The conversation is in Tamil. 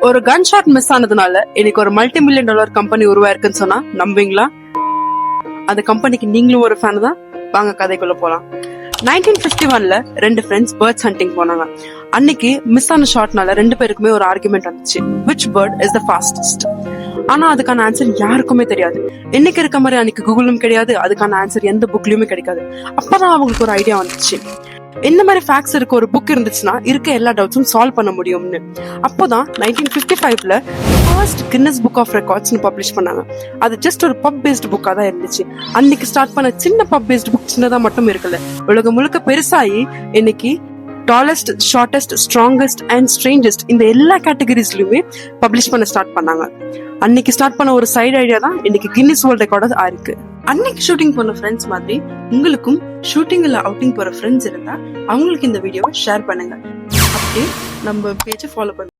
ஒரு கன் ஷாட் மிஸ் ஆனதுனால இன்னைக்கு ஒரு $multi-million கம்பெனி உருவாயிருக்குன்னு சொன்னா நம்புவீங்களா? அந்த கம்பெனிக்கு நீங்களும் ஒரு ஃபேன் தான். வாங்க கதைக்குள்ள போலாம். 1951ல ரெண்டு ஃப்ரெண்ட்ஸ் பேர்ட்ஸ் ஹண்டிங் போனாங்க. அன்னைக்கு மிஸ் ஆன ஷாட்னால ரெண்டு பேருக்குமே ஒரு ஆர்குமெண்ட் வந்துச்சு. Which bird is the fastest? ஆனா அதுக்கான ஆன்சர் யாருக்குமே தெரியாது. இன்னைக்கு இருக்க மாதிரி அன்னைக்கு கூகுளும் கிடையாது, அதுக்கான ஆன்சர் எந்த புக்லயுமே கிடைக்காது. அப்பதான் அவங்களுக்கு ஒரு ஐடியா வந்துச்சு, இந்த மாதிரி ஃபேக்ட்ஸ் இருக்க ஒரு புக் இருந்துச்சுன்னா இருக்க எல்லா டவுட்ஸும் சால்வ் பண்ண முடியும்னு. அப்போதான் 1955ல first Guinness book of records publish பண்ணாங்க. அது ஜஸ்ட் ஒரு பப் பேஸ்ட் புக்கா தான் இருந்துச்சு. அன்னைக்கு ஸ்டார்ட் பண்ண சின்ன பப் பேஸ்ட் புக் சின்னதா மட்டும் இருக்கல, உலகம் முழுக்க பெருசாகி இன்னைக்கு tallest, shortest, strongest and strangest இந்த எல்லா கேட்டகரிஸ்லயுமே பப்ளிஷ் பண்ண ஸ்டார்ட் பண்ணாங்க. அன்னைக்கு ஸ்டார்ட் பண்ண ஒரு சைடு ஐடியா தான் இன்னைக்கு கின்னஸ் வேர்ல்ட் ரெக்கார்ட் ஆயிருக்கு. அன்னைக்கு ஷூட்டிங் போன ஃப்ரெண்ட்ஸ் மாதிரி உங்களுக்கும் ஷூட்டிங் இல்ல அவுட்டிங் போற ஃப்ரெண்ட்ஸ் இருந்தா அவங்களுக்கு இந்த வீடியோவை ஷேர் பண்ணுங்க. அப்படியே நம்ம பேஜை ஃபாலோ பண்ணுங்க.